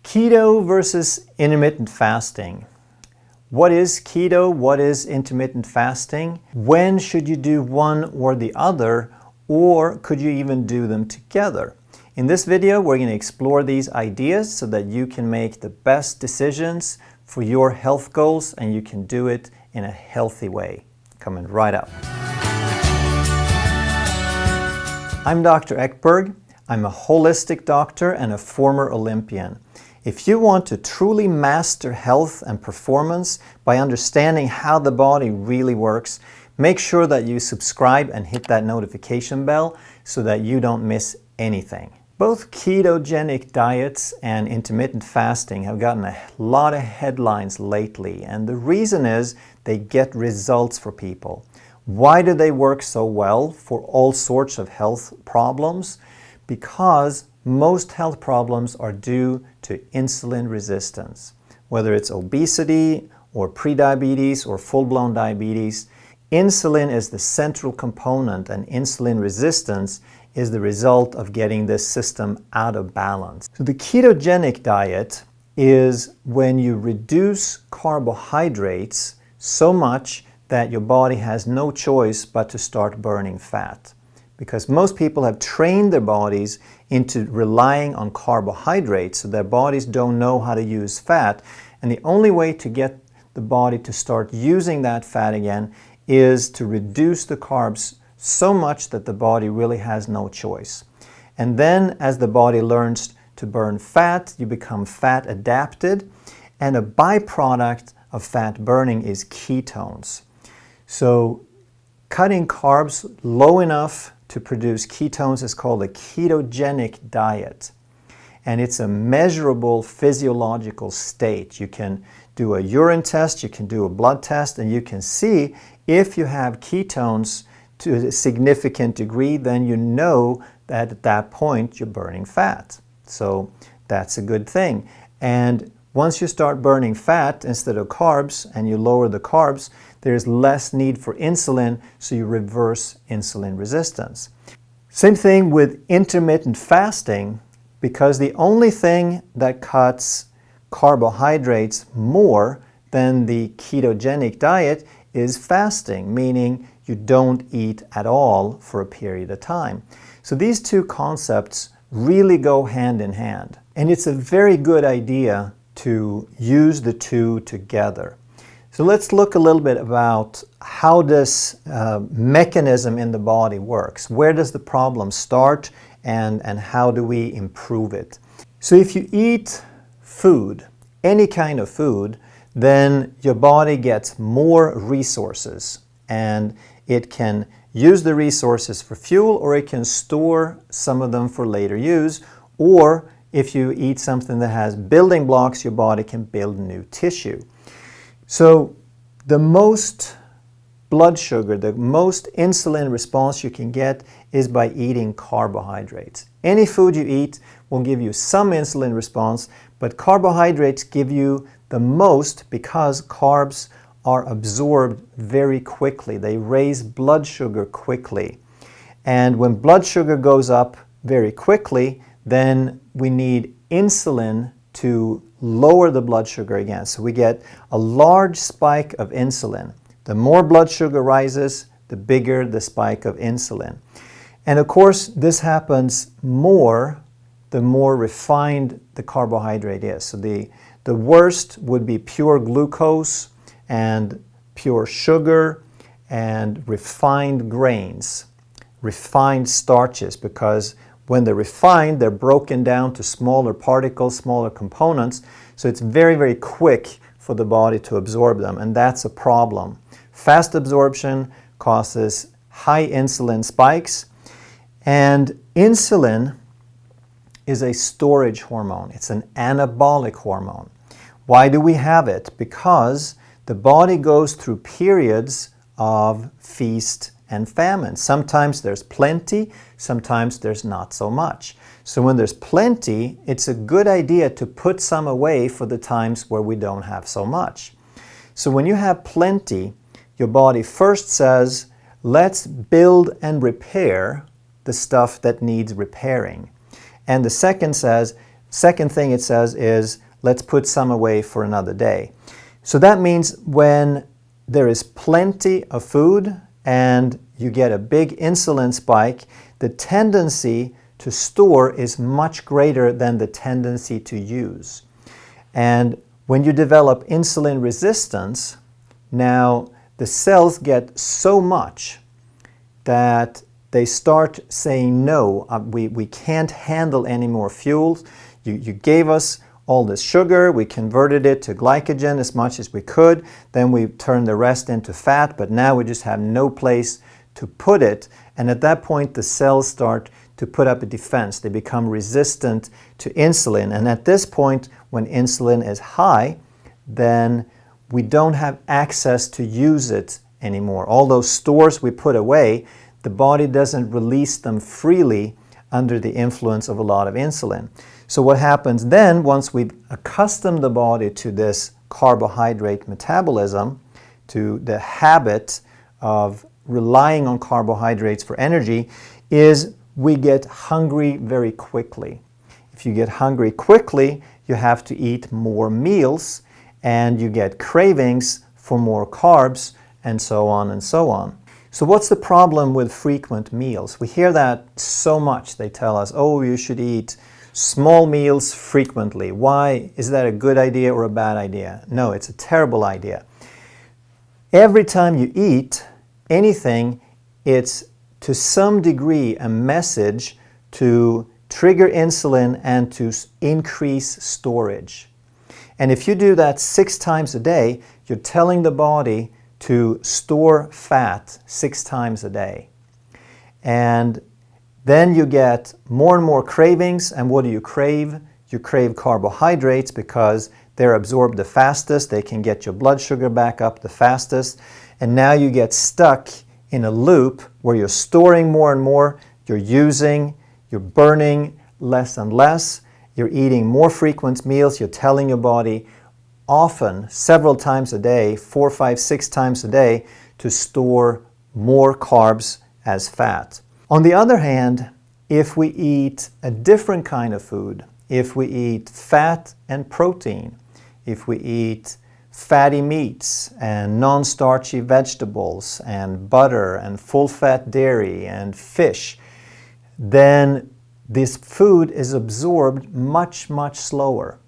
Keto versus intermittent fasting. What is keto? What is intermittent fasting? When should you do one or the other? Or could you even do them together? In this video, we're going to explore these ideas so that you can make the best decisions for your health goals and you can do it in a healthy way. Coming right up. I'm Dr. Ekberg. I'm a holistic doctor and a former Olympian. If you want to truly master health and performance by understanding how the body really works, make sure that you subscribe and hit that notification bell so that you don't miss anything. Both ketogenic diets and intermittent fasting have gotten a lot of headlines lately, and the reason is they get results for people. Why do they work so well for all sorts of health problems? Because most health problems are due to insulin resistance. Whether it's obesity or prediabetes or full-blown diabetes, insulin is the central component, and insulin resistance is the result of getting this system out of balance. So the ketogenic diet is when you reduce carbohydrates so much that your body has no choice but to start burning fat. Because most people have trained their bodies into relying on carbohydrates, so their bodies don't know how to use fat. And the only way to get the body to start using that fat again is to reduce the carbs so much that the body really has no choice. And then as the body learns to burn fat, you become fat adapted, and a byproduct of fat burning is ketones. So cutting carbs low enough to produce ketones is called a ketogenic diet. And it's a measurable physiological state. You can do a urine test, you can do a blood test, and you can see if you have ketones to a significant degree, then you know that at that point you're burning fat. So that's a good thing. And once you start burning fat instead of carbs and you lower the carbs, there's less need for insulin, so you reverse insulin resistance. Same thing with intermittent fasting, because the only thing that cuts carbohydrates more than the ketogenic diet is fasting, meaning you don't eat at all for a period of time. So these two concepts really go hand in hand. And it's a very good idea to use the two together. So let's look a little bit about how this mechanism in the body works. Where does the problem start and how do we improve it? So if you eat food, any kind of food, then your body gets more resources, and it can use the resources for fuel, or it can store some of them for later use, or if you eat something that has building blocks, your body can build new tissue. So the most blood sugar, the most insulin response you can get is by eating carbohydrates. Any food you eat will give you some insulin response, but carbohydrates give you the most because carbs are absorbed very quickly. They raise blood sugar quickly. And when blood sugar goes up very quickly, then we need insulin to lower the blood sugar again. So we get a large spike of insulin. The more blood sugar rises, the bigger the spike of insulin. And of course, this happens more the more refined the carbohydrate is. So the worst would be pure glucose and pure sugar and refined grains, refined starches, because when they're refined, they're broken down to smaller particles, smaller components, so it's very, very quick for the body to absorb them, and that's a problem. Fast absorption causes high insulin spikes, and insulin is a storage hormone. It's an anabolic hormone. Why do we have it? Because the body goes through periods of feast and famine. Sometimes there's plenty, sometimes there's not so much. So when there's plenty, it's a good idea to put some away for the times where we don't have so much. So when you have plenty, your body first says, let's build and repair the stuff that needs repairing. And the second says, Second thing it says is, let's put some away for another day. So that means when there is plenty of food and you get a big insulin spike, the tendency to store is much greater than the tendency to use. And when you develop insulin resistance, now the cells get so much that they start saying, no, we can't handle any more fuels. You gave us all this sugar, we converted it to glycogen as much as we could, then we turned the rest into fat, but now we just have no place to put it. And at that point, the cells start to put up a defense. They become resistant to insulin. And at this point, when insulin is high, then we don't have access to use it anymore. All those stores we put away, the body doesn't release them freely under the influence of a lot of insulin. So what happens then, once we've accustomed the body to this carbohydrate metabolism, to the habit of relying on carbohydrates for energy, is we get hungry very quickly. If you get hungry quickly, you have to eat more meals, and you get cravings for more carbs, and so on and so on. So what's the problem with frequent meals? We hear that so much. They tell us, oh, you should eat small meals frequently. Why? Is that a good idea or a bad idea? No, it's a terrible idea. Every time you eat anything, it's to some degree a message to trigger insulin and to increase storage. And if you do that 6 times a day, you're telling the body to store fat 6 times a day. And then you get more and more cravings, and what do you crave? You crave carbohydrates because they're absorbed the fastest, they can get your blood sugar back up the fastest, and now you get stuck in a loop where you're storing more and more, you're burning less and less, you're eating more frequent meals, you're telling your body often, several times a day, 4, 5, 6 times a day, to store more carbs as fat. On the other hand, if we eat a different kind of food, if we eat fat and protein, if we eat fatty meats and non-starchy vegetables and butter and full-fat dairy and fish, then this food is absorbed much, much slower.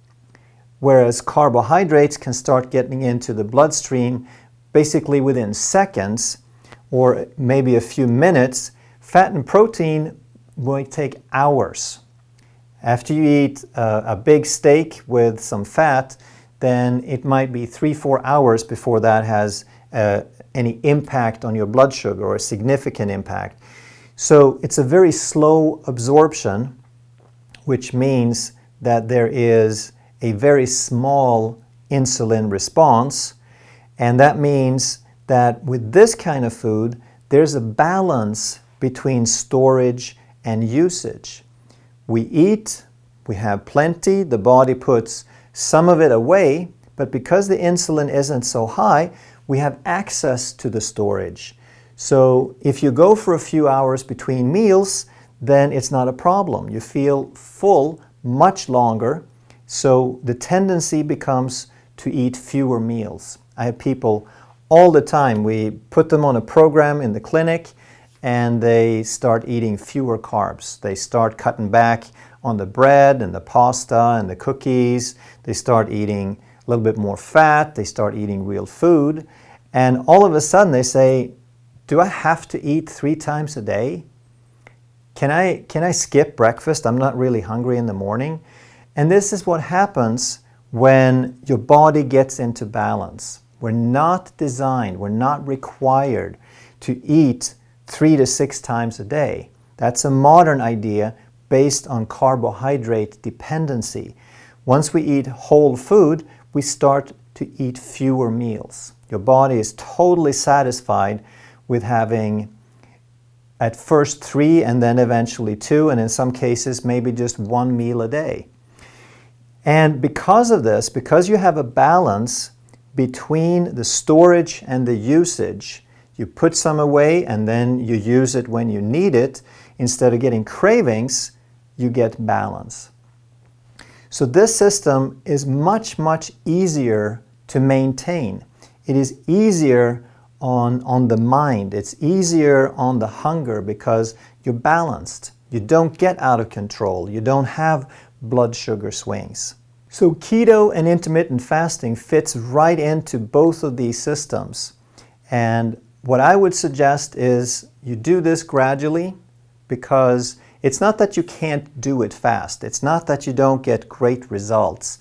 Whereas carbohydrates can start getting into the bloodstream basically within seconds or maybe a few minutes. Fat and protein might take hours. After you eat a big steak with some fat, then it might be 3-4 hours before that has any impact on your blood sugar or a significant impact. So it's a very slow absorption, which means that there is a very small insulin response, and that means that with this kind of food, there's a balance between storage and usage. We eat, we have plenty, the body puts some of it away, but because the insulin isn't so high, we have access to the storage. So if you go for a few hours between meals, then it's not a problem. You feel full much longer, so the tendency becomes to eat fewer meals. I have people all the time, we put them on a program in the clinic, and they start eating fewer carbs. They start cutting back on the bread and the pasta and the cookies. They start eating a little bit more fat. They start eating real food. And all of a sudden they say, do I have to eat 3 times a day? Can I skip breakfast? I'm not really hungry in the morning. And this is what happens when your body gets into balance. We're not designed, we're not required to eat 3 to 6 times a day. That's a modern idea based on carbohydrate dependency. Once we eat whole food, we start to eat fewer meals. Your body is totally satisfied with having at first 3 and then eventually 2, and in some cases maybe just 1 meal a day. And because of this, because you have a balance between the storage and the usage, you put some away and then you use it when you need it. Instead of getting cravings, you get balance. So this system is much, much easier to maintain. It is easier on the mind. It's easier on the hunger because you're balanced. You don't get out of control. You don't have blood sugar swings. So keto and intermittent fasting fits right into both of these systems. And what I would suggest is you do this gradually, because it's not that you can't do it fast. It's not that you don't get great results.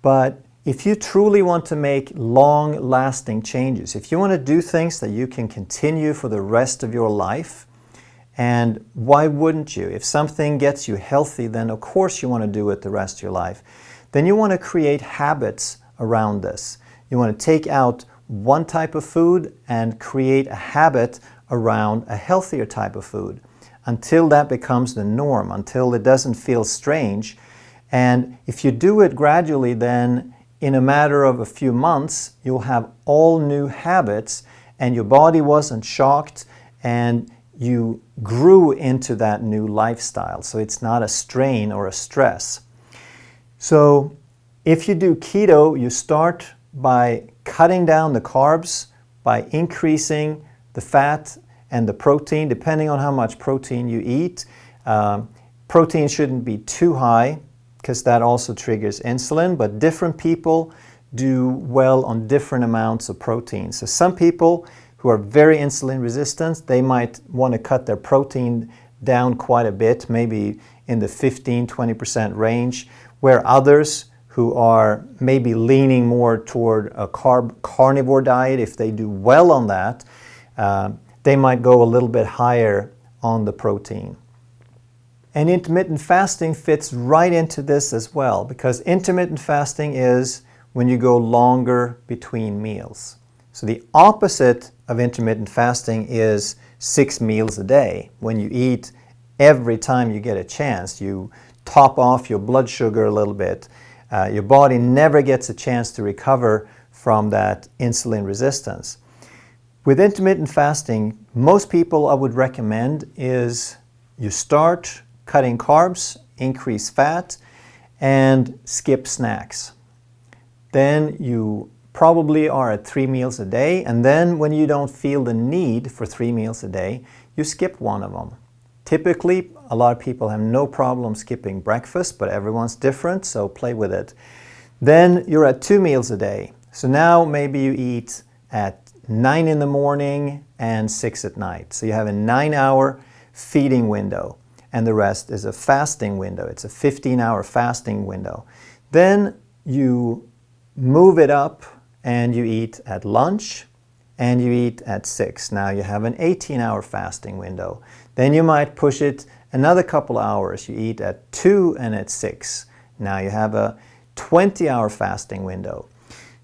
But if you truly want to make long-lasting changes, if you want to do things that you can continue for the rest of your life, and why wouldn't you? If something gets you healthy, then of course you want to do it the rest of your life. Then you want to create habits around this. You want to take out one type of food and create a habit around a healthier type of food until that becomes the norm, until it doesn't feel strange. And if you do it gradually, then in a matter of a few months, you'll have all new habits and your body wasn't shocked and you grew into that new lifestyle. So it's not a strain or a stress. So if you do keto, you start by cutting down the carbs, by increasing the fat and the protein, depending on how much protein you eat. Protein shouldn't be too high because that also triggers insulin, but different people do well on different amounts of protein. So some people who are very insulin resistant, they might want to cut their protein down quite a bit, maybe in the 15-20% range, where others who are maybe leaning more toward a carnivore diet, if they do well on that, they might go a little bit higher on the protein. And intermittent fasting fits right into this as well, because intermittent fasting is when you go longer between meals. So the opposite of intermittent fasting is 6 meals a day. When you eat every time you get a chance, you top off your blood sugar a little bit. Your body never gets a chance to recover from that insulin resistance. With intermittent fasting, most people I would recommend is you start cutting carbs, increase fat, and skip snacks. Then you probably are at 3 meals a day, and then when you don't feel the need for 3 meals a day, you skip one of them. Typically, a lot of people have no problem skipping breakfast, but everyone's different, so play with it. Then you're at 2 meals a day. So now maybe you eat at 9 in the morning and 6 at night. So you have a 9-hour feeding window, and the rest is a fasting window. It's a 15-hour fasting window. Then you move it up and you eat at lunch and you eat at 6. Now you have an 18-hour fasting window. Then you might push it another couple hours. You eat at 2 and at 6. Now you have a 20-hour fasting window.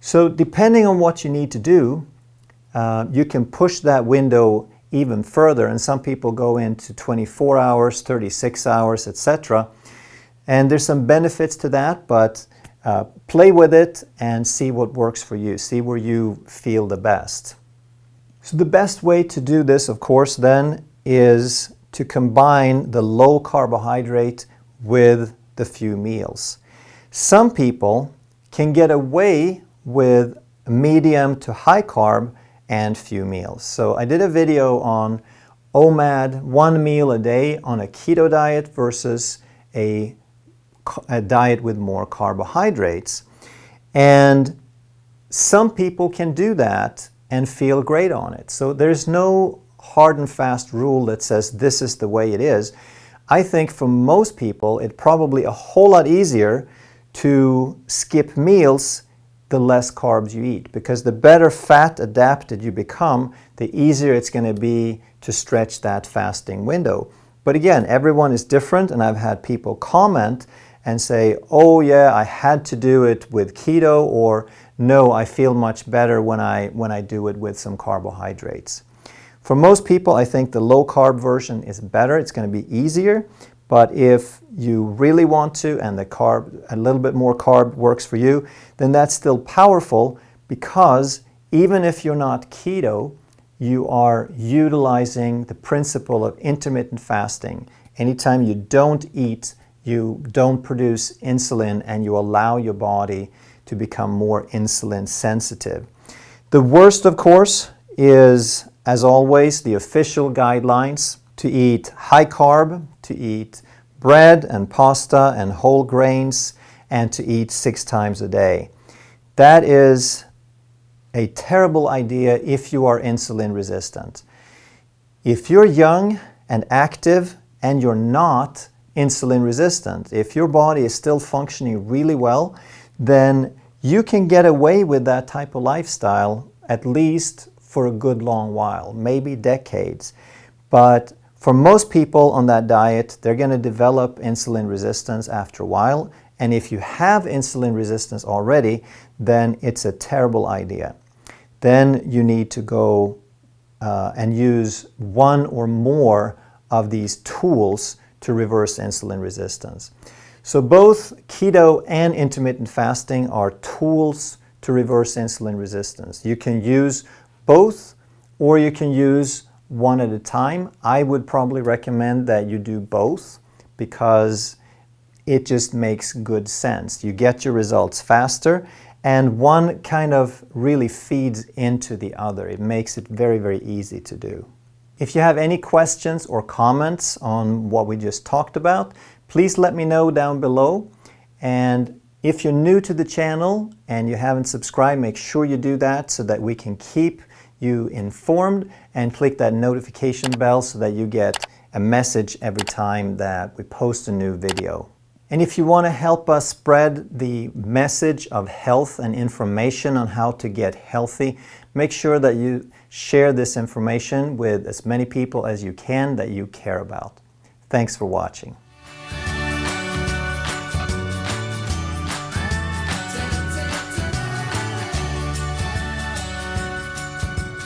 So depending on what you need to do, you can push that window even further, and some people go into 24 hours, 36 hours, etc. And there's some benefits to that, but play with it and see what works for you. See where you feel the best. So the best way to do this, of course, then is to combine the low carbohydrate with the few meals. Some people can get away with medium to high carb and few meals. So I did a video on OMAD, 1 meal a day on a keto diet versus a diet with more carbohydrates. And some people can do that and feel great on it. So there's no hard and fast rule that says this is the way it is. I think for most people, it's probably a whole lot easier to skip meals the less carbs you eat, because the better fat adapted you become, the easier it's going to be to stretch that fasting window. But again, everyone is different, and I've had people comment and say, oh yeah, I had to do it with keto, or no, I feel much better when I do it with some carbohydrates. For most people, I think the low carb version is better. It's going to be easier. But if you really want to and a little bit more carb works for you, then that's still powerful, because even if you're not keto, you are utilizing the principle of intermittent fasting. Anytime you don't eat, you don't produce insulin and you allow your body to become more insulin sensitive. The worst, of course, is, as always, the official guidelines to eat high carb, to eat bread and pasta and whole grains, and to eat 6 times a day. That is a terrible idea if you are insulin resistant. If you're young and active and you're not insulin resistant, if your body is still functioning really well, then you can get away with that type of lifestyle at least for a good long while, maybe decades. But for most people on that diet, they're going to develop insulin resistance after a while. And if you have insulin resistance already, then it's a terrible idea. Then you need to go and use one or more of these tools to reverse insulin resistance. So both keto and intermittent fasting are tools to reverse insulin resistance. You can use both, or you can use one at a time. I would probably recommend that you do both because it just makes good sense. You get your results faster, and one kind of really feeds into the other. It makes it very, very easy to do. If you have any questions or comments on what we just talked about, please let me know down below. And if you're new to the channel and you haven't subscribed, make sure you do that so that we can keep you informed, and click that notification bell so that you get a message every time that we post a new video. And if you want to help us spread the message of health and information on how to get healthy, make sure that you share this information with as many people as you can that you care about. Thanks for watching.